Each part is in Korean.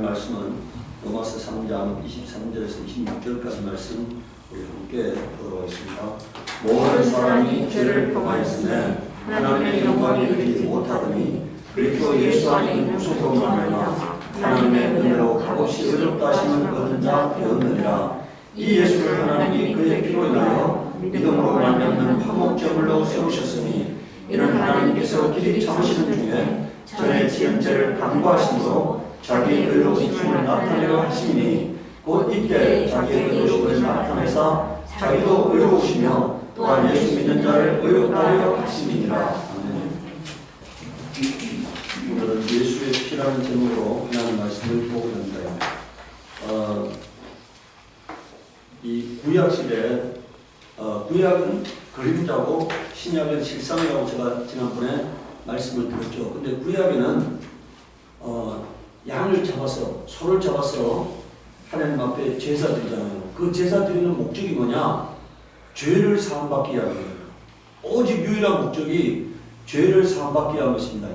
나눌 말씀은 로마서 3장 23절에서 26절까지 말씀 우리 함께 보도록 하겠습니다. 모든 사람이 죄를 범하였으며 하나님의 영광이 이르지 못하더니 그리스도 예수 안에 있는 구속으로 말미암아 하나님의 은혜로 값없이 의롭다 하심을 얻은 자 되었느니라. 이 예수를 하나님이 그의 피로 인하여 믿음으로 말미암는 화목제물로 세우셨으니 이는 하나님께서 길이 참으시는 중에 전에 지은 죄를 간구하심으로 자기의 의로우심을 나타내려 하심이니 곧 이때 자기의 의로우심을 나타내사 자기도 의로우시며 또한 예수 믿는 자를 의롭다 하려 하심이니라. 오늘은 예수의 피라는 제목으로 하나님 말씀을 보게 됩니다. 이 구약시대 구약은 그림자고 신약은 실상이라고 제가 지난번에 말씀을 드렸죠. 근데 구약에는 양을 잡아서 소를 잡아서 하나님 앞에 제사 드리잖아요. 그 제사 드리는 목적이 뭐냐? 죄를 사함받기 위한 거예요. 오직 유일한 목적이 죄를 사함받기 위한 것입니다.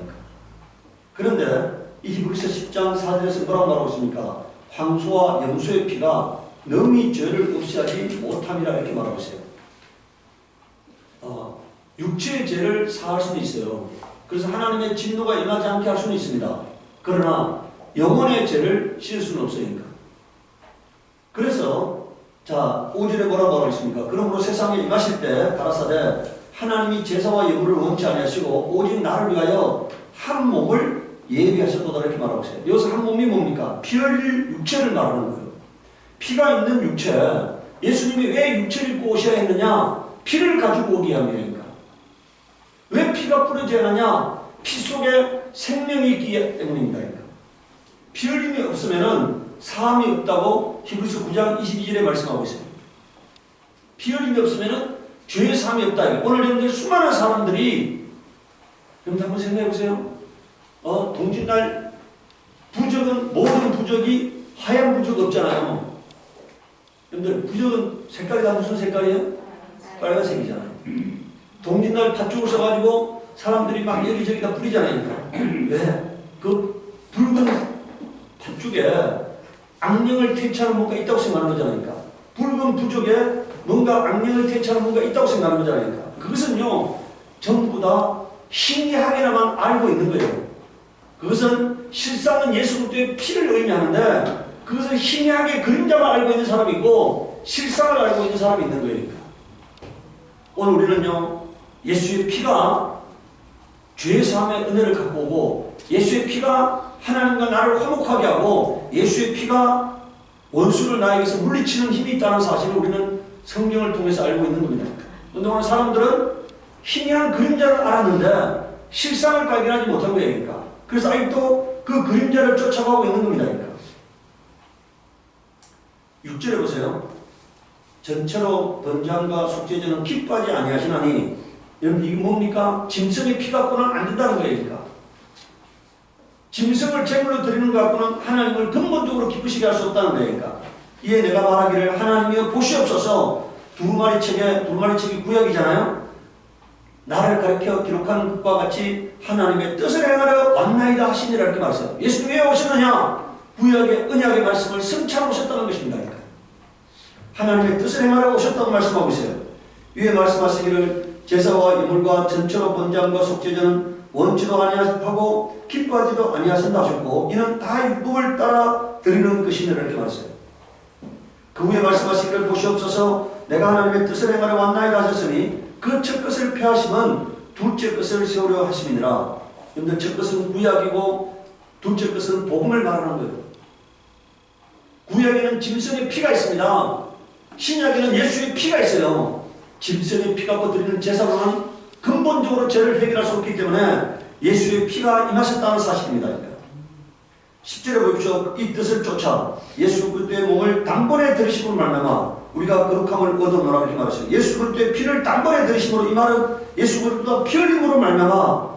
그런데 이 히브리서 10장 4절에서 뭐라고 말하고 있습니까? 황소와 염소의 피가 능히 죄를 없이하지 못함이라 이렇게 말하고 있어요. 육체의 죄를 사할 수는 있어요. 그래서 하나님의 진노가 임하지 않게 할 수는 있습니다. 그러나 영혼의 죄를 씻을 수는 없으니까. 그래서 자 5절에 뭐라고 말하고 있습니까? 그러므로 세상에 임하실 때 가라사대 하나님이 제사와 예물을 원치 아니하시고 오직 나를 위하여 한 몸을 예비하셨도다 이렇게 말하고 있어요. 여기서 한 몸이 뭡니까? 피 흘릴 육체를 말하는 거예요. 피가 있는 육체. 예수님이 왜 육체를 입고 오셔야 했느냐? 피를 가지고 오기 위함이니까. 왜 피가 뿌려져야 하느냐? 피 속에 생명이 있기 때문입니다. 피 흘림이 없으면은 사함이 없다고 히브리서 9장 22절에 말씀하고 있어요. 피 흘림이 없으면은 죄의 사함이 없다. 오늘 여러분들 수많은 사람들이 여러분 한번 생각해 보세요. 동짓날 부적은 모든 부적이 하얀 부적 없잖아요. 여러분들 부적은 색깔이 다 무슨 색깔이에요? 빨간색이잖아요. 동짓날 팥죽을 써가지고 사람들이 막 여기저기다 뿌리잖아요. 왜? 그 붉은 팥죽에 악령을 퇴치하는 뭔가 있다고 생각하는 거잖아요. 붉은 부적에 뭔가 악령을 퇴치하는 뭔가 있다고 생각하는 거잖아요. 그것은요 전부 다 희미하게나만 알고 있는 거예요. 그것은 실상은 예수 그리스도의 피를 의미하는데 그것은 희미하게 그림자만 알고 있는 사람이 있고 실상을 알고 있는 사람이 있는 거예요. 오늘 우리는요 예수의 피가 죄 사함의 은혜를 갖고 오고 예수의 피가 하나님과 나를 화목하게 하고 예수의 피가 원수를 나에게서 물리치는 힘이 있다는 사실을 우리는 성경을 통해서 알고 있는 겁니다. 그런데 오늘 사람들은 희미한 그림자를 알았는데 실상을 발견하지 못한 거예요. 그래서 아직도 그 그림자를 쫓아가고 있는 겁니다. 6절에 보세요. 전체로 번장과 속죄제는 기뻐하지 아니하시나니 여러분 이게 뭡니까? 짐승의 피 갖고는 안 된다는 거예요. 짐승을 제물로 드리는 것 갖고는 하나님을 근본적으로 기쁘시게 할 수 없다는 거예요. 이에 내가 말하기를 하나님이여 보시옵소서. 두루마리 책이 구약이잖아요. 나를 가르쳐 기록한 것과 같이 하나님의 뜻을 행하려 왔나이다 하시니라 이렇게 말했어요. 예수님이 왜 오셨느냐? 구약의 언약의 말씀을 성취하러 오셨다는 것입니다. 하나님의 뜻을 행하려 오셨다고 말씀하고 있어요. 위에 말씀하시기를 제사와 예물과 전처로 번장과 속죄제는 원치도 아니하고 기뻐하지도 아니하신다 하셨고 이는 다 율법을 따라 드리는 것이니라 이렇게 말했어요. 그 후에 말씀하시기를 보시옵소서 내가 하나님의 뜻을 행하려 왔나이다 하셨으니 그 첫 것을 폐하심은 둘째 것을 세우려 하심이니라. 여러분들 첫 것은 구약이고 둘째 것은 복음을 말하는 거예요. 구약에는 짐승의 피가 있습니다. 신약에는 예수의 피가 있어요. 짐승의 피 갖고 드리는 제사로는 근본적으로 죄를 해결할 수 없기 때문에 예수의 피가 임하셨다는 사실입니다. 10절에 보십시오. 이 뜻을 쫓아 예수 그리스도의 몸을 단번에 들이심으로 말미암아 우리가 거룩함을 얻어노라 이렇게 말했어요. 예수 그리스도의 피를 단번에 들이심으로 이 말은 예수 그리스도가 피 흘림으로 말미암아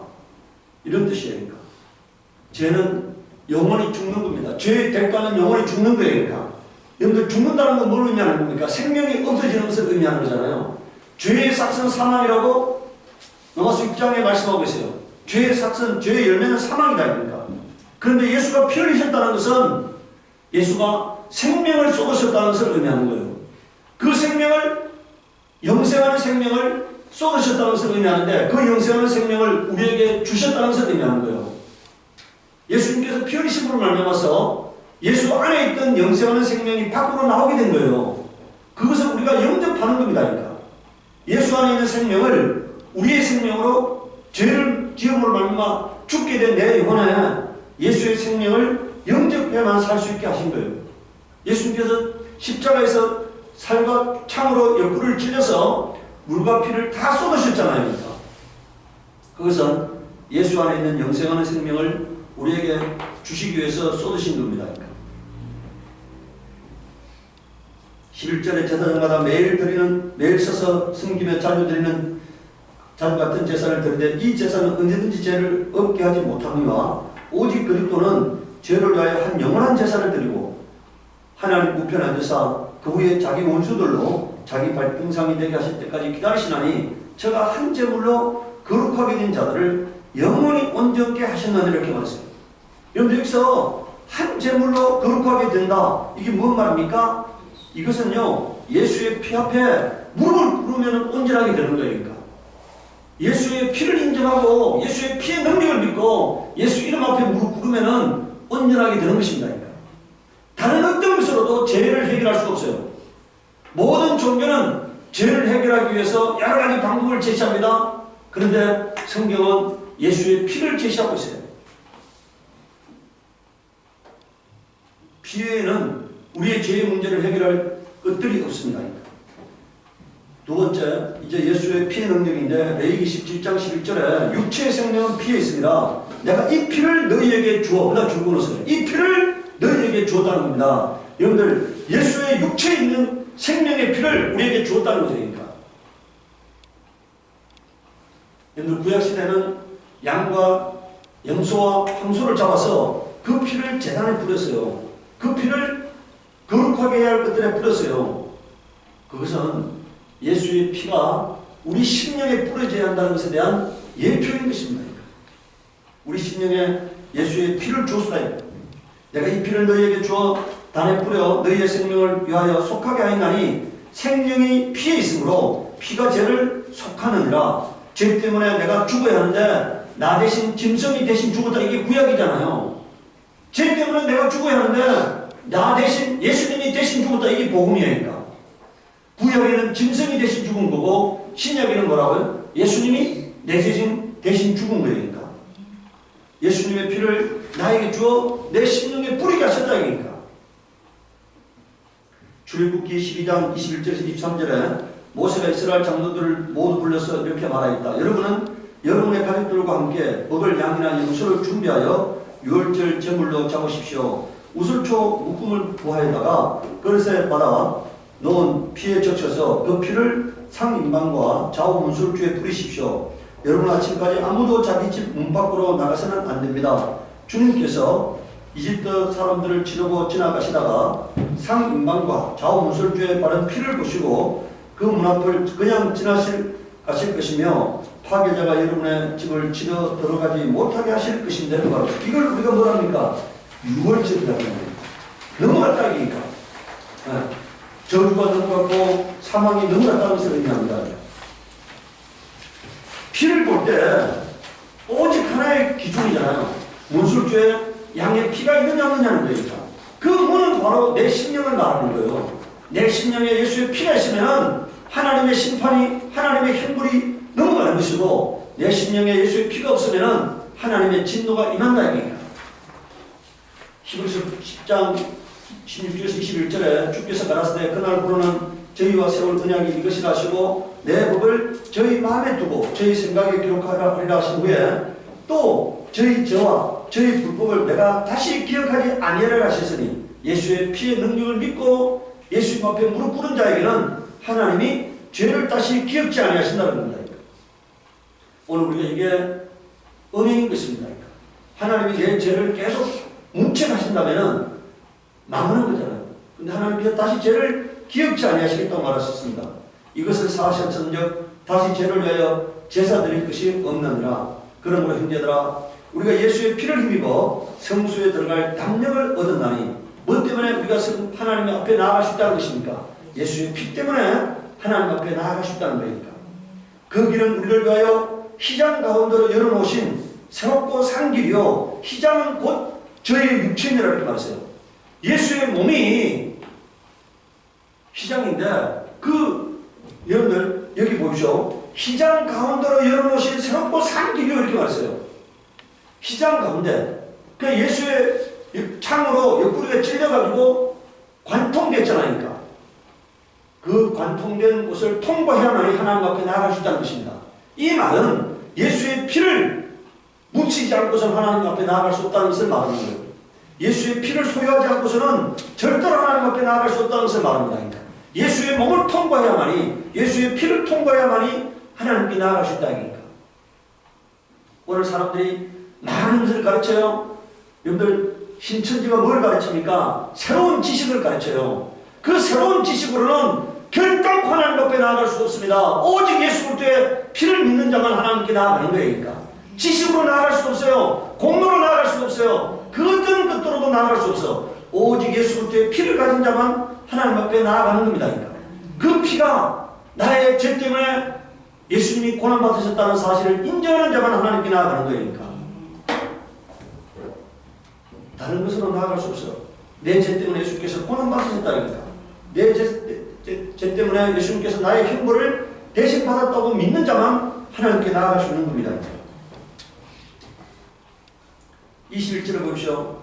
이런 뜻이에요. 죄는 영원히 죽는 겁니다. 죄의 대가는 영원히 죽는 거예요. 여러분들 죽는다는 건 뭘 의미하는 겁니까? 생명이 없어지는 것을 의미하는 거잖아요. 죄의 삭은 사망이라고 로마서 6장에 말씀하고 있어요. 죄의 삭은 죄의 열매는 사망이다. 그런데 예수가 피 흘리셨다는 것은 예수가 생명을 쏟으셨다는 것을 의미하는 거예요. 그 생명을, 영생하는 생명을 쏟으셨다는 것을 의미하는데 그 영생하는 생명을 우리에게 주셨다는 것을 의미하는 거예요. 예수님께서 피 흘리심으로 말미암아서 예수 안에 있던 영생하는 생명이 밖으로 나오게 된 거예요. 그것을 우리가 영접하는 겁니다. 그러니까 예수 안에 있는 생명을 우리의 생명으로 죄를 지음으로 말미암아 죽게 된 내 영혼에 예수의 생명을 영접해만 살 수 있게 하신 거예요. 예수님께서 십자가에서 살과 창으로 옆구리를 찔려서 물과 피를 다 쏟으셨잖아요. 그러니까. 그것은 예수 안에 있는 영생하는 생명을 우리에게 주시기 위해서 쏟으신 겁니다. 그러니까. 11절에 제사장마다 매일 서서 섬기며 자주 드리는 자주 같은 제사를 드리되 이 제사는 언제든지 죄를 없게 하지 못함이와 오직 그리스도는 죄를 위하여 한 영원한 제사를 드리고 하나님 우편에 앉으사 그 후에 자기 원수들로 자기 발등상이 되게 하실 때까지 기다리시나니 저가 한 제물로 거룩하게 된 자들을 영원히 온전케 하셨느니라 이렇게 말했어요. 여러분 여기서 한 제물로 거룩하게 된다. 이게 무슨 말입니까? 이것은요 예수의 피 앞에 무릎을 꿇으면 온전하게 되는 거예요. 그러니까. 예수의 피를 인정하고 예수의 피의 능력을 믿고 예수 이름 앞에 무릎 꿇으면 온전하게 되는 것입니다. 그러니까. 다른 어떤 것으로도 죄를 해결할 수가 없어요. 모든 종교는 죄를 해결하기 위해서 여러 가지 방법을 제시합니다. 그런데 성경은 예수의 피를 제시하고 있어요. 피 외에는 우리의 죄의 문제를 해결할 것들이 없습니다. 두 번째, 이제 예수의 피의 능력인데 레위기 17장 11절에 육체의 생명은 피에 있습니다. 내가 이 피를 너희에게 주어, 나 줄고 넣었어요. 이 피를 너희에게 주었다는 겁니다. 여러분들 예수의 육체에 있는 생명의 피를 우리에게 주었다는 거죠. 그러니까. 여러분들 구약시대는 양과 염소와 황소를 잡아서 그 피를 제단에 뿌렸어요. 그 피를 거룩하게 해야 할 것들에 뿌렸어요. 그것은 예수의 피가 우리 심령에 뿌려져야 한다는 것에 대한 예표인 것입니다. 우리 심령에 예수의 피를 주었다. 내가 이 피를 너희에게 주어 단에 뿌려 너희의 생명을 위하여 속하게 하였나니 생명이 피에 있으므로 피가 죄를 속하느니라. 죄 때문에 내가 죽어야 하는데 나 대신 짐승이 대신 죽었다. 이게 구약이잖아요. 죄 때문에 내가 죽어야 하는데 나 대신 예수님이 대신 죽었다. 이게 복음이니까. 구약에는 짐승이 대신 죽은 거고 신약에는 뭐라고요? 예수님이 내 대신 죽은 거니까. 예수님의 피를 나에게 주어 내 심령에 뿌리게 하셨다. 이니까. 출애굽기 12장 21절에서 23절에 모세가 이스라엘 장로들을 모두 불러서 이렇게 말하였다. 여러분은 여러분의 가족들과 함께 먹을 양이나 염소를 준비하여 유월절 제물로 잡으십시오. 우슬초 묶음을 부하에다가 그릇에 받아 넣은 피에 적셔서 그 피를 상인방과 좌우 문술주에 뿌리십시오. 여러분 아침까지 아무도 자기 집 문 밖으로 나가서는 안 됩니다. 주님께서 이집트 사람들을 치르고 지나가시다가 상인방과 좌우 문술주에 바른 피를 보시고 그 문 앞을 그냥 지나실 것이며 파괴자가 여러분의 집을 치러 들어가지 못하게 하실 것인데 이걸 우리가 뭐랍니까? 유월절이라고 합니다. 넘어갔다 이니까. 저주가 넘어갔고 사망이 넘어갔다는 것을 의미합니다. 피를 볼 때 오직 하나의 기준이잖아요. 문술주에 양의 피가 있느냐 없느냐는 거니까. 그 문은 바로 내 심령을 말하는 거예요. 내 심령에 예수의 피가 있으면 하나님의 심판이 하나님의 형벌이 넘어가는 것이고 내 심령에 예수의 피가 없으면 하나님의 진노가 임한다 이거예요. 히브리서 10장 16절에서 21절에 주께서 가라사대 그날 부르는 저희와 세울 언약이 이것이라 하시고 내 법을 저희 마음에 두고 저희 생각에 기록하라 하리라 하신 후에 또 저희 저와 저희 불법을 내가 다시 기억하지 아니하리라 하셨으니 예수의 피의 능력을 믿고 예수님 앞에 무릎 꿇은 자에게는 하나님이 죄를 다시 기억지 아니하신다는 겁니다. 오늘 우리가 이게 은혜인 것입니다. 하나님이 내 죄를 계속 묵책하신다면 망하는 거잖아요. 근데 하나님께서 다시 죄를 기억지 아니하시겠다고 말하셨습니다. 이것을 사하셨은즉 다시 죄를 위하여 제사 드릴 것이 없느니라. 그러므로 형제들아 우리가 예수의 피를 힘입어 성수에 들어갈 담력을 얻었나니 뭐 때문에 우리가 하나님 앞에 나아갈 수 있다는 것입니까? 예수의 피 때문에 하나님 앞에 나아갈 수 있다는 거니까. 그 길은 우리를 위하여 휘장 가운데로 열어놓으신 새롭고 산 길이요. 휘장은 곧 저의 육체니라 이렇게 말했어요. 예수의 몸이 휘장인데 여러분들 여기 보십시오. 휘장 가운데로 열어놓으신 새롭고 산 길이요 이렇게 말했어요. 휘장 가운데. 그 예수의 창으로 옆구리가 찔려가지고 관통됐잖아요. 그 관통된 곳을 통과해야만이 하나님 앞에 나아갈 수 있다는 것입니다. 이 말은 예수의 피를 묻히지 않고서는 하나님 앞에 나아갈 수 없다는 것을 말하는 거예요. 예수의 피를 소유하지 않고서는 절대로 하나님 앞에 나아갈 수 없다는 것을 말합니다. 예수의 몸을 통과해야만이, 예수의 피를 통과해야만이 하나님께 나아갈 수 있다니까. 오늘 사람들이 많은 것을 가르쳐요. 여러분들 신천지가 뭘 가르칩니까? 새로운 지식을 가르쳐요. 그 새로운 지식으로는 결단코 하나님 앞에 나아갈 수 없습니다. 오직 예수 그리스도의 피를 믿는 자만 하나님께 나아가는 거니까. 지식으로 나아갈 수 없어요. 공로로 나아갈 수 없어요. 그 어떤 것으로도 나아갈 수 없어. 오직 예수 그리스도의 피를 가진 자만 하나님 앞에 나아가는 겁니다. 그 피가 나의 죄 때문에 예수님이 고난받으셨다는 사실을 인정하는 자만 하나님께 나아가는 거니까. 다른 것으로 나아갈 수 없어요. 내 죄 때문에 예수님께서 고난받으셨다니까. 내 죄 때문에 예수님께서 나의 형벌을 대신 받았다고 믿는 자만 하나님께 나아갈 수 있는 겁니다. 21절을 보십시오.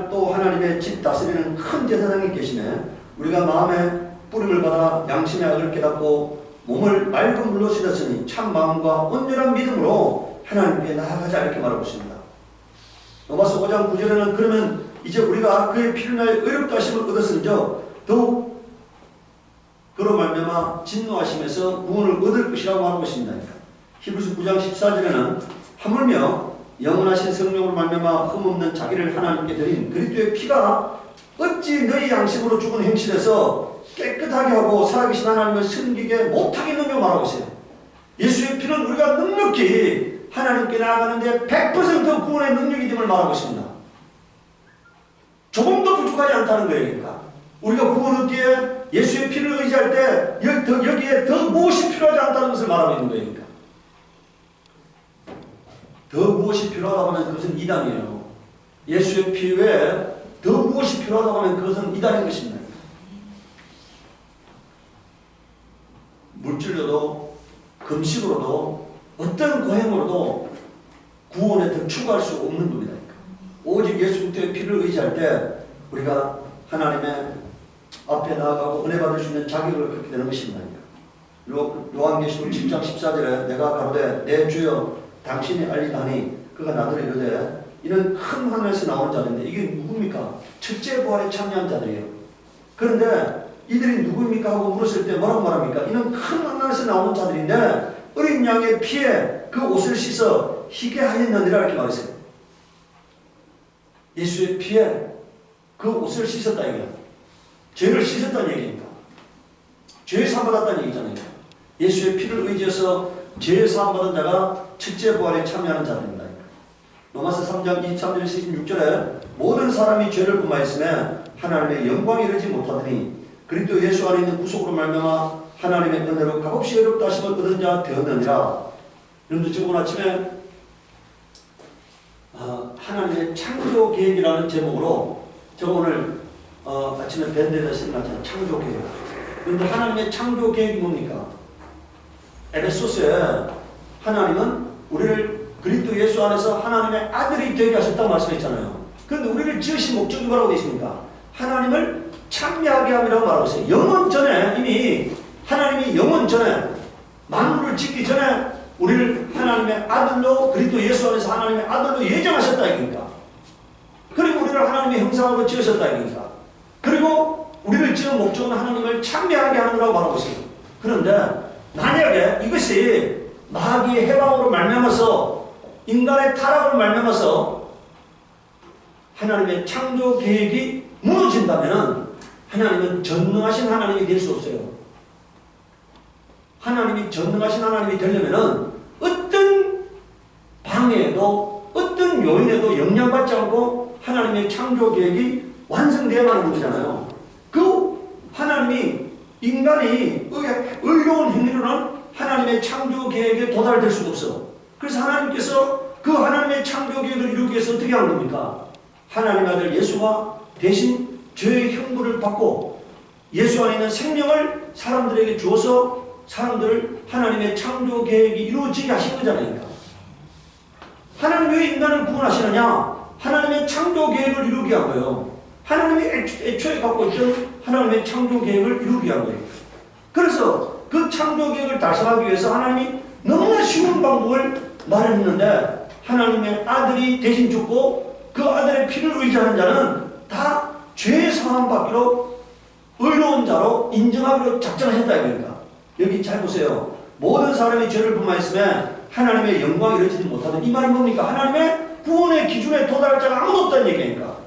또 하나님의 집 다스리는 큰 제사장이 계시네. 우리가 마음에 뿌림을 받아 양심의 악을 깨닫고 몸을 맑은 물로 씻었으니 참 마음과 온전한 믿음으로 하나님께 나아가자 이렇게 말하고 있습니다. 로마서 5장 9절에는 그러면 이제 우리가 그의 피를 위하여 의롭다 하심을 얻었은저 더욱 그로 말미암아 진노하심에서 구원을 얻을 것이라고 하는 것입니다. 히브리서 9장 14절에는 하물며 영원하신 성령으로 말미암아 흠없는 자기를 하나님께 드린 그리스도의 피가 어찌 너희 양심으로 죽은 행실에서 깨끗하게 하고 살아계신 하나님을 섬기게 못하겠느냐 말하고 있어요. 예수의 피는 우리가 넉넉히 하나님께 나아가는데 100% 구원의 능력이 됨을 말하고 있습니다. 조금도 부족하지 않다는 거예요. 그러니까 우리가 구원 얻기에 예수의 피를 의지할 때 여기에 더 무엇이 필요하지 않다는 것을 말하고 있는 거예요. 그러니까. 더 무엇이 필요하다고 하면 그것은 이단이에요. 예수의 피 외에 더 무엇이 필요하다고 하면 그것은 이단인 것입니다. 물질로도 금식으로도 어떤 고행으로도 구원에 더 추구할 수 없는 겁니다. 오직 예수 그리스도의 피를 의지할 때 우리가 하나님의 앞에 나아가고 은혜 받을 수 있는 자격을 갖게 되는 것입니다. 요한계시록 10장 14절에 내가 가로되 내 주여 당신이 알리다니 그가 나더러 이르되 이는 큰 하늘에서 나오는 자들인데 이게 누굽니까? 첫째 부활에 참여한 자들이에요. 그런데 이들이 누구입니까? 하고 물었을 때 뭐라고 말합니까? 이는 큰 하늘에서 나오는 자들인데 어린 양의 피에 그 옷을 씻어 희게 하였느니라 이렇게 말했어요. 예수의 피에 그 옷을 씻었다 이거야. 죄를 씻었다는 얘기입니다. 죄 사함받았다는 얘기잖아요. 예수의 피를 의지해서 죄 사함받은 자가 첫째 부활에 참여하는 자들입니다. 로마서 3장 23절에서 26절에 모든 사람이 죄를 범하였으며 하나님의 영광에 이르지 못하더니 그리스도 예수 안에 있는 구속으로 말미암아 하나님의 은혜로 값없이 의롭다 하심을 얻은 자 되었느니라. 여러분들 지금 오늘 아침에 하나님의 창조 계획이라는 제목으로 제가 오늘 아침에 밴드에다 생각하잖아요. 창조 계획. 그런데 하나님의 창조 계획이 뭡니까? 에베소서에 하나님은 우리를 그리스도 예수 안에서 하나님의 아들이 되게 하셨다고 말씀했잖아요. 그런데 우리를 지으신 목적이 뭐라고 되어 있습니까? 하나님을 참여하게 함이라고 말하고 있어요. 영원 전에 이미 하나님이 영원 전에 만물을 짓기 전에 우리를 하나님의 아들로 그리스도 예수 안에서 하나님의 아들로 예정하셨다 이겁니다. 그리고 우리를 하나님의 형상으로 지으셨다 이겁니다. 그리고 우리를 지은 목적은 하나님을 참여하게 하는 거라고 말하고 있어요. 그런데 만약에 이것이 마귀의 해방으로 말미암아서 인간의 타락으로 말미암아서 하나님의 창조 계획이 무너진다면 하나님은 전능하신 하나님이 될 수 없어요. 하나님이 전능하신 하나님이 되려면 어떤 방해에도 어떤 요인에도 영향받지 않고 하나님의 창조 계획이 완성되어야 하는 거잖아요. 그 하나님이 인간이 의로운 행위로는 하나님의 창조 계획에 도달될 수가 없어. 그래서 하나님께서 그 하나님의 창조 계획을 이루기 위해서 어떻게 하는 겁니까? 하나님의 아들 예수가 대신 죄의 형벌을 받고 예수 안에 있는 생명을 사람들에게 주어서 사람들을 하나님의 창조 계획이 이루어지게 하신 거잖아요. 하나님 왜 인간을 구원하시느냐? 하나님의 창조 계획을 이루게 한 거예요. 하나님이 애초에 갖고 있던 하나님의 창조 계획을 이루게 한 거예요. 그래서 그 창조 계획을 달성하기 위해서 하나님이 너무나 쉬운 방법을 마련했는데 하나님의 아들이 대신 죽고 그 아들의 피를 의지하는 자는 다 죄의 사함받기로 의로운 자로 인정하기로 작정하셨다 이겁니다. 여기 잘 보세요. 모든 사람이 죄를 범하였으면 하나님의 영광이 이루어지지 못하는 이 말이 뭡니까? 하나님의 구원의 기준에 도달할 자가 아무도 없다는 얘기니까.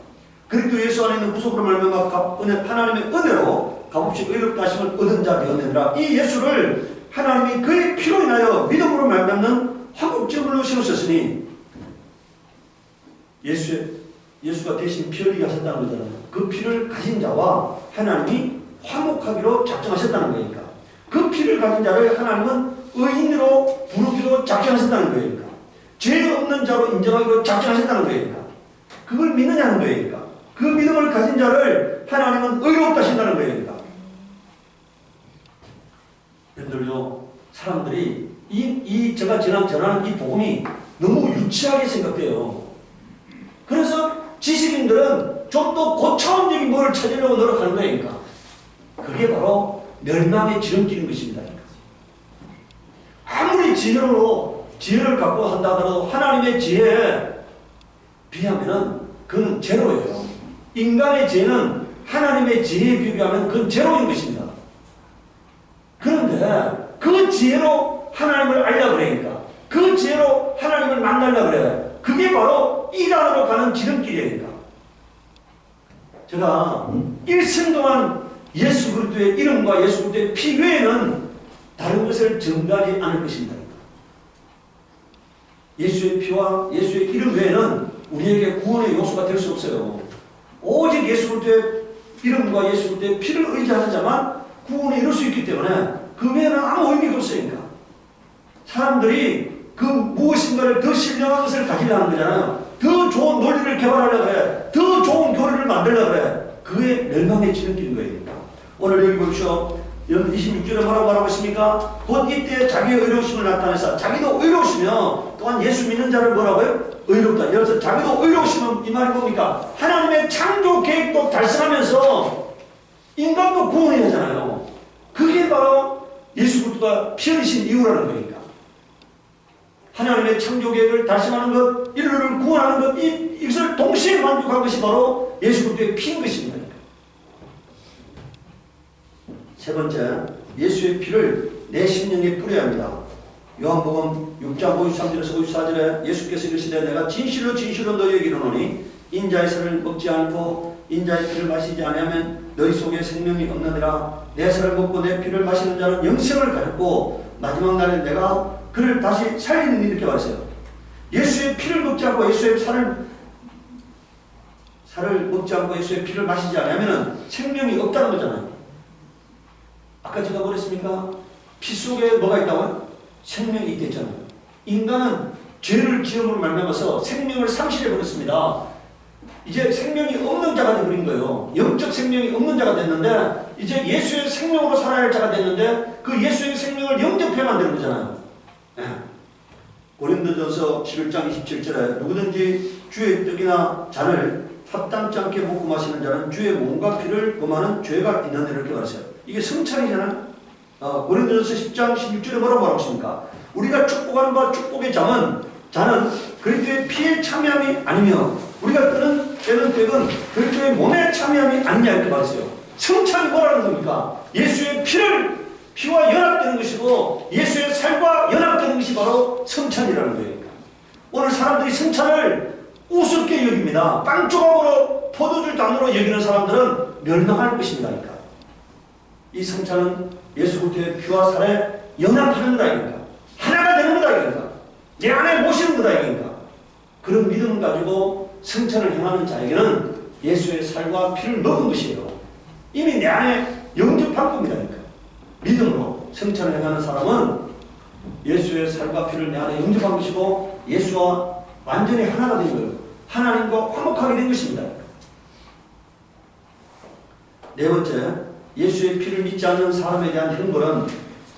그리고 예수 안에 있는 구속으로 말미암아 하나님의 은혜로 값없이 의롭다 하심을 얻은 자 되었느니라. 이 예수를 하나님이 그의 피로 인하여 믿음으로 말미암는 화목제물로 세우셨으니 예수가 대신 피 흘리게 하셨다는 거잖아요. 그 피를 가진 자와 하나님이 화목하기로 작정하셨다는 거니까. 그 피를 가진 자를 하나님은 의인으로 부르기로 작정하셨다는 거니까. 죄 없는 자로 인정하기로 작정하셨다는 거니까. 그걸 믿느냐는 거니까. 그 믿음을 가진 자를 하나님은 의롭다 하신다는 거니까. 여러분들요, 사람들이 제가 전하는 이 복음이 너무 유치하게 생각해요. 그래서 지식인들은 좀 더 고차원적인 뭘 찾으려고 노력하는 거니까. 그게 바로 멸망의 지름길인 것입니다. 아무리 지혜를 갖고 한다 하더라도 하나님의 지혜에 비하면은 그건 제로예요. 인간의 지혜는 하나님의 지혜에 비교하면 그건 제로인 것입니다. 그런데 그 지혜로 하나님을 알려고 그러니까, 그 지혜로 하나님을 만나려고 그래. 그게 바로 이단으로 가는 지름길이니까. 제가 일생 동안 예수 그리스도의 이름과 예수 그리스도의 피 외에는 다른 것을 증거하지 않을 것입니다. 예수의 피와 예수의 이름 외에는 우리에게 구원의 요소가 될 수 없어요. 오직 예수 그리스도의 이름과 예수 그리스도의 피를 의지하는 자만 구원에 이룰 수 있기 때문에 그 외에는 아무 의미가 없으니까. 사람들이 그 무엇인가를 더 신령한 것을 가지려는 거잖아요. 더 좋은 논리를 개발하려고 그래. 더 좋은 교리를 만들려고 그래. 그게 멸망의 지름길인 거예요. 오늘 여기 보십시오. 26절에 뭐라고 말하고 있습니까? 곧 이때 자기의 의로우심을 나타내서 자기도 의로우시며 또한 예수 믿는 자를 뭐라고요? 의롭다. 그래서 자기도 의로우시면 이 말이 뭡니까? 하나님의 창조 계획도 달성하면서 인간도 구원해야 하잖아요. 그게 바로 예수 그리스도가 피 흘리신 이유라는 거니까. 하나님의 창조 계획을 달성하는 것, 인류를 구원하는 것, 이것을 동시에 만족한 것이 바로 예수 그리스도의 피인 것입니다. 세 번째, 예수의 피를 내 심령에 뿌려야 합니다. 요한복음 6장 53절에서 54절에 예수께서 이르시되 내가 진실로 진실로 너희에게 이르노니 인자의 살을 먹지 않고 인자의 피를 마시지 않으면 너희 속에 생명이 없느니라. 내 살을 먹고 내 피를 마시는 자는 영생을 가졌고 마지막 날에 내가 그를 다시 살리는 이렇게 말했어요. 예수의 피를 먹지 않고 예수의 살을 먹지 않고 예수의 피를 마시지 않으면 생명이 없다는 거잖아요. 아까 제가 뭐랬습니까? 피 속에 뭐가 있다고요? 생명이 있댔잖아요. 인간은 죄를 지음으로 말미암아서 생명을 상실해버렸습니다. 이제 생명이 없는 자가 되어버린 거예요. 영적 생명이 없는 자가 됐는데 이제 예수의 생명으로 살아야 할 자가 됐는데 그 예수의 생명을 영접해 만드는 거잖아요. 네. 고린도전서 11장 27절에 누구든지 주의 떡이나 잔을 합당치 않게 먹고 마시는 자는 주의 몸과 피를 범하는 죄가 있는 데 이렇게 말했어요. 이게 성찬이잖아요. 고린도전서 10장 16절에 뭐라고 말하고 있습니까? 우리가 축복하는 바 축복의 잔은 그리스도의 피에 참여함이 아니며 우리가 뜨는 떡은 그리스도의 몸에 참여함이 아니냐 이렇게 말했어요. 성찬이 뭐라는 겁니까? 예수의 피와 연합되는 것이고 예수의 살과 연합되는 것이 바로 성찬이라는 거예요. 오늘 사람들이 성찬을 우습게 여깁니다. 빵 조각으로 포도주 단으로 여기는 사람들은 멸망할 것입니다. 이 성찬은 예수 그리스도의 피와 살에 연합하는 거다 이거니까. 하나가 되는 거다 이거니까. 내 안에 모시는 거다 이거니까. 그런 믿음을 가지고 성찬을 행하는 자에게는 예수의 살과 피를 먹은 것이에요. 이미 내 안에 영접한 겁니다. 그러니까. 믿음으로 성찬을 행하는 사람은 예수의 살과 피를 내 안에 영접한 것이고 예수와 완전히 하나가 된 거예요. 하나님과 화목하게 된 것입니다. 네 번째, 예수의 피를 믿지 않는 사람에 대한 형벌은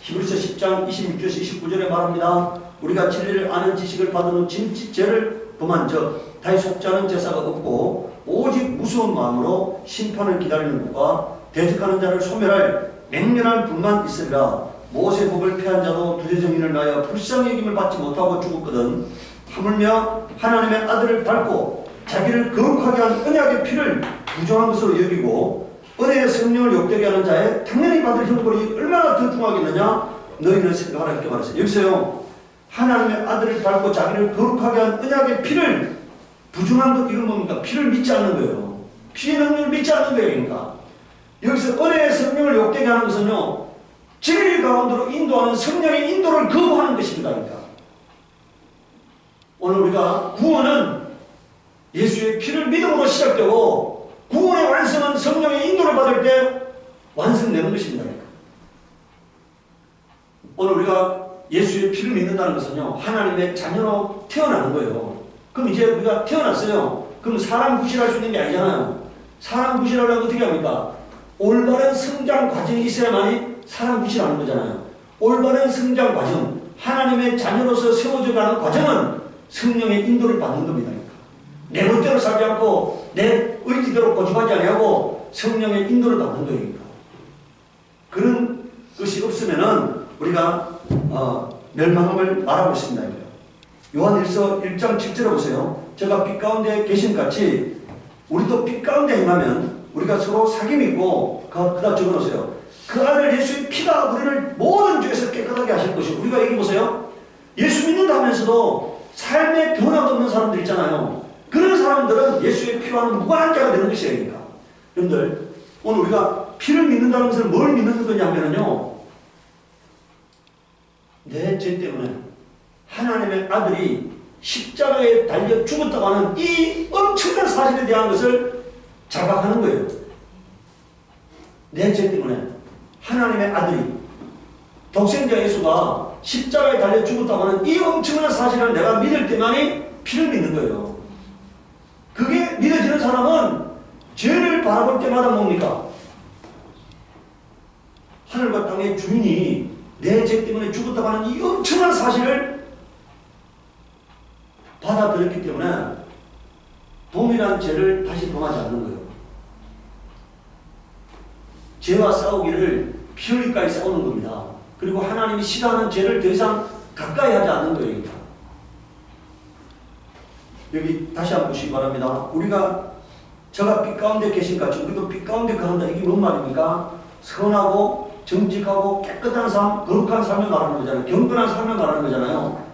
히브리서 10장 26절에서 29절에 말합니다. 우리가 진리를 아는 지식을 받은 후 진죄를 범한 적 다시 속지 않은 제사가 없고 오직 무서운 마음으로 심판을 기다리는 것과 대적하는 자를 소멸할 맹렬한 분만 있으리라. 모세법을 폐한 자도 두세 정인을 나여 불쌍히 여김을 받지 못하고 죽었거든. 하물며 하나님의 아들을 밟고 자기를 거룩하게 한 언약의 피를 부정한 것으로 여기고 은혜의 성령을 욕되게 하는 자의 당연히 받을 형벌이 얼마나 더 중하겠느냐 너희는 생각하라 이렇게 말했어요. 여기서요, 하나님의 아들을 밟고 자기를 거룩하게 한 언약의 피를 부정한 것, 이건 뭡니까? 피를 믿지 않는 거예요. 피의 능력을 믿지 않는 거예요. 그러니까 여기서 은혜의 성령을 욕되게 하는 것은요, 진리 가운데로 인도하는 성령의 인도를 거부하는 것입니다. 그러니까 오늘 우리가 구원은 예수의 피를 믿음으로 시작되고 구원의 완성은 성령의 인도를 받을 때 완성되는 것입니다. 그러니까 오늘 우리가 예수의 피를 믿는다는 것은요, 하나님의 자녀로 태어나는 거예요. 그럼 이제 우리가 태어났어요. 그럼 사람 구실할 수 있는 게 아니잖아요. 사람 구실하려면 어떻게 합니까? 올바른 성장 과정이 있어야만이 사람 구실하는 거잖아요. 올바른 성장 과정, 하나님의 자녀로서 세워져 가는 과정은 성령의 인도를 받는 겁니다. 내 멋대로 살지 않고 내 의지대로 고집하지 아니하고 성령의 인도를 받는 거예요. 그런 것이 없으면은 우리가 멸망함을 말하고 있습니다. 요한일서 1장 7절에 보세요. 제가 빛 가운데 계신 같이 우리도 빛 가운데 행하면 우리가 서로 사귐이 있고 그다 적어놓으세요. 그 아들 예수의 피가 우리를 모든 죄에서 깨끗하게 하실 것이고, 우리가 여기 보세요. 예수 믿는다 하면서도 삶에 변화가 없는 사람들 있잖아요. 그런 사람들은 예수의 피와는 무관한 자가 되는 것이에요. 그러니까. 여러분들, 오늘 우리가 피를 믿는다는 것을 뭘 믿는 거냐 하면요, 내 죄 때문에 하나님의 아들이 십자가에 달려 죽었다고 하는 이 엄청난 사실에 대한 것을 자각하는 거예요. 내 죄 때문에 하나님의 아들이, 독생자 예수가 십자가에 달려 죽었다고 하는 이 엄청난 사실을 내가 믿을 때만이 피를 믿는 거예요. 그게 믿어지는 사람은 죄를 바라볼 때마다 뭡니까? 하늘과 땅의 주인이 내 죄 때문에 죽었다고 하는 이 엄청난 사실을 받아들였기 때문에 동일한 죄를 다시 범하지 않는 거예요. 죄와 싸우기를 피 흘리까지 싸우는 겁니다. 그리고 하나님이 싫어하는 죄를 더 이상 가까이 하지 않는 거예요. 여기 다시 한번 보시기 바랍니다. 우리가 저가 빛 가운데 계신 같이 우리도 빛 가운데 거한다. 이게 뭔 말입니까? 선하고 정직하고 깨끗한 삶, 거룩한 삶을 말하는 거잖아요. 경건한 삶을 말하는 거잖아요.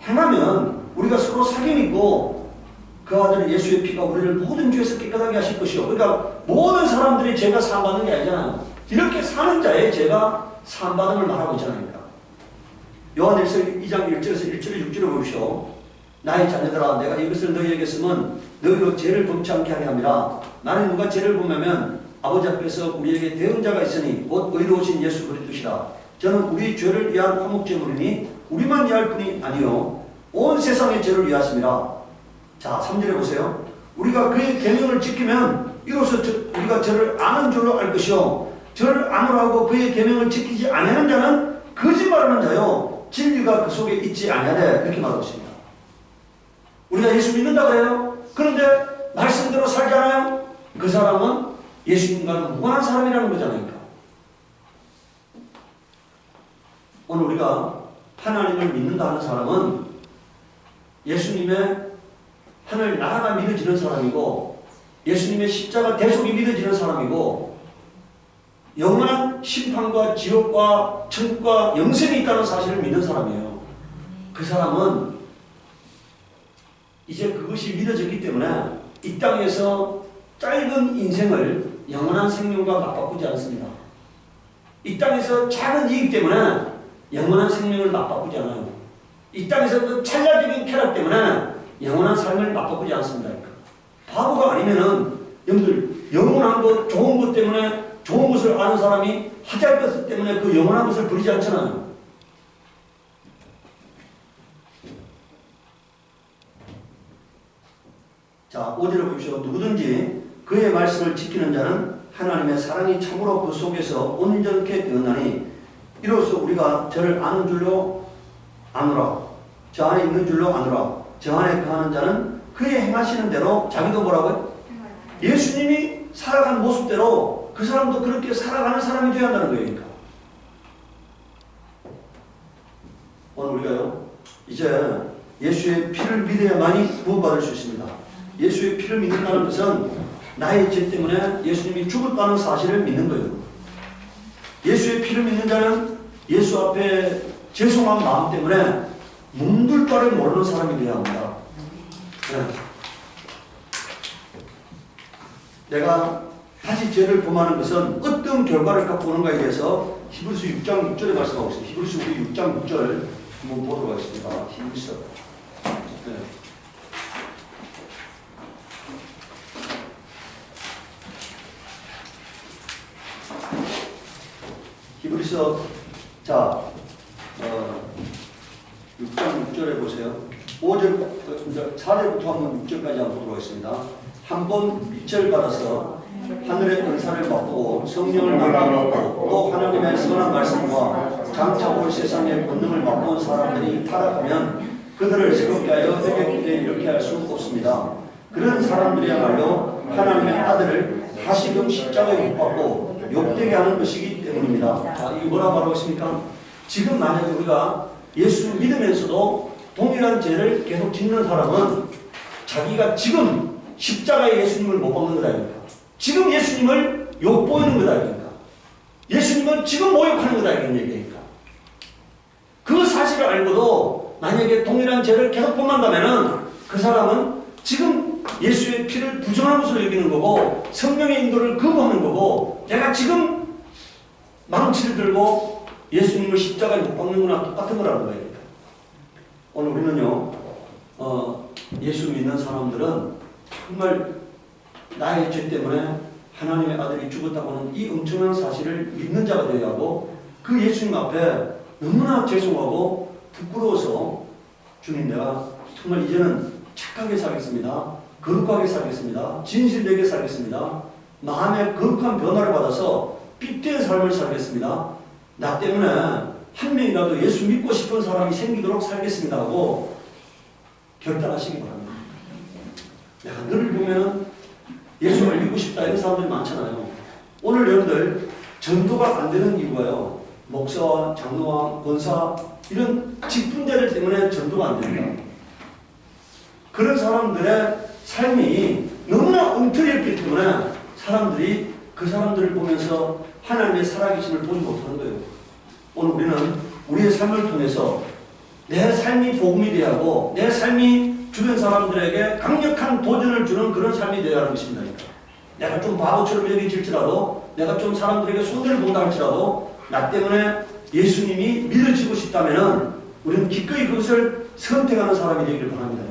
행하면 우리가 서로 사귐 있고 그 아들 예수의 피가 우리를 모든 죄에서 깨끗하게 하실 것이요. 그러니까 모든 사람들이 죄가 사함받는 게 아니잖아요. 이렇게 사는 자의 죄가 사함받음을 말하고 있잖아요. 요한일서 2장 1절에서 1절에 6절에 보십시오. 나의 자녀들아, 내가 이것을 너희에게 쓰면 너희로 죄를 범치 않게 하려 함이라. 나는 누가 죄를 범하면 아버지 앞에서 우리에게 대언자가 있으니 곧 의로우신 예수 그리스도시라. 저는 우리 죄를 위한 화목제물이니 우리만 위할 뿐이 아니요 온 세상의 죄를 위하심이라. 자, 3절에 보세요. 우리가 그의 계명을 지키면 이로써 우리가 저를 아는 줄로 알 것이요 저를 아노라고 그의 계명을 지키지 아니하는 자는 거짓말하는 자요 진리가 그 속에 있지 아니하되, 이렇게 말하고 있습니다. 우리가 예수 믿는다 그래요. 그런데 말씀대로 살지 않아요. 그 사람은 예수님과는 무관한 사람이라는 거잖아요. 오늘 우리가 하나님을 믿는다 하는 사람은 예수님의 하늘 나라가 믿어지는 사람이고 예수님의 십자가 대속이 믿어지는 사람이고 영원한 심판과 지옥과 천국과 영생이 있다는 사실을 믿는 사람이에요. 그 사람은 이제 그것이 믿어졌기 때문에 이 땅에서 짧은 인생을 영원한 생명과 맞바꾸지 않습니다. 이 땅에서 작은 이익 때문에 영원한 생명을 맞바꾸지 않아요. 이 땅에서 그 찰나적인 쾌락 때문에 영원한 삶을 맞바꾸지 않습니다. 바보가 아니면은 여러분들 영원한 것, 좋은 것 때문에 좋은 것을 아는 사람이 하잘 것 때문에 그 영원한 것을 버리지 않잖아요. 자, 5절에 보십시오. 누구든지 그의 말씀을 지키는 자는 하나님의 사랑이 참으로 그 속에서 온전케 되었나니 이로써 우리가 저를 아는 줄로 아노라. 저 안에 있는 줄로 아노라. 저 안에 거하는 자는 그의 행하시는 대로 자기도 뭐라고요? 예수님이 살아간 모습대로 그 사람도 그렇게 살아가는 사람이 되어야 한다는 거예요. 그러니까. 오늘 우리가요, 이제 예수의 피를 믿어야만이 구원받을 수 있습니다. 예수의 피를 믿는다는 것은 나의 죄 때문에 예수님이 죽었다는 사실을 믿는 거예요. 예수의 피를 믿는 자는 예수 앞에 죄송한 마음 때문에 문둘 바를 모르는 사람이 되어야 합니다. 네. 내가 다시 죄를 범하는 것은 어떤 결과를 갖고 오는가에 대해서 히브리서 6장 6절에 말씀하고 있습니다. 히브리서 6장 6절 한번 보도록 하겠습니다. 히브리서. 네. 히브리서 자 6장 6절에 보세요. 5절, 4절부터 한번 6절까지 한번 보도록 하겠습니다. 한번 빛을 받아서 하늘의 은사를 맛보고 성령을 맛보고 또 하나님의 선한 말씀과 장차 올 세상의 권능을 맛본 사람들이 타락하면 그들을 새롭게 하여 회개에 이렇게 할 수 없습니다. 그런 사람들이야말로 하나님의 아들을 다시금 십자가에 못 박고 욕되게 하는 것이기 때문입니다. 자, 이게 뭐라 말하고 있습니까? 지금 만약에 우리가 예수 믿으면서도 동일한 죄를 계속 짓는 사람은 자기가 지금 십자가에 예수님을 못 박는 거다 아닙니까? 지금 예수님을 욕보이는 거다 아닙니까? 예수님을 지금 모욕하는 거다 이런 얘기니까. 그 사실을 알고도 만약에 동일한 죄를 계속 범한다면은 그 사람은 지금 예수의 피를 부정한 것으로 여기는 거고 성령의 인도를 거부하는 거고 내가 지금 망치를 들고 예수님을 십자가에 못 박는 거나 똑같은 거라는 거예요. 오늘 우리는요, 예수 믿는 사람들은 정말 나의 죄 때문에 하나님의 아들이 죽었다고 하는 이 엄청난 사실을 믿는 자가 되어야 하고 그 예수님 앞에 너무나 죄송하고 부끄러워서 주님 내가 정말 이제는 착하게 살겠습니다. 거룩하게 살겠습니다. 진실되게 살겠습니다. 마음의 거룩한 변화를 받아서 빛된 삶을 살겠습니다. 나 때문에 한 명이라도 예수 믿고 싶은 사람이 생기도록 살겠습니다 하고 결단하시기 바랍니다. 내가 너를 보면 예수를 믿고 싶다 이런 사람들이 많잖아요. 오늘 여러분들 전도가 안 되는 이유가요. 목사와 장로와 권사 이런 직분자들 때문에 전도가 안 됩니다. 그런 사람들의 삶이 너무나 엉터리였기 때문에 사람들이 그 사람들을 보면서 하나님의 살아계심을 보지 못하는 거예요. 오늘 우리는 우리의 삶을 통해서 내 삶이 복음이 되어야 하고 내 삶이 주변 사람들에게 강력한 도전을 주는 그런 삶이 되어야 하는 것입니다. 내가 좀 바보처럼 여겨질지라도 내가 좀 사람들에게 손해를 본다 할지라도 나 때문에 예수님이 믿어지고 싶다면 우리는 기꺼이 그것을 선택하는 사람이 되기를 바랍니다.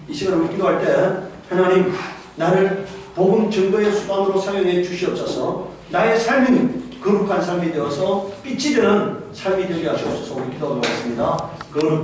이 시간에 우리 기도할 때 하나님 나를 복음 증거의 수단으로 사용해 주시옵소서. 나의 삶이 거룩한 삶이 되어서 빛이 되는 삶이 되게 하시옵소서. 우리 기도하도록 하겠습니다. 거룩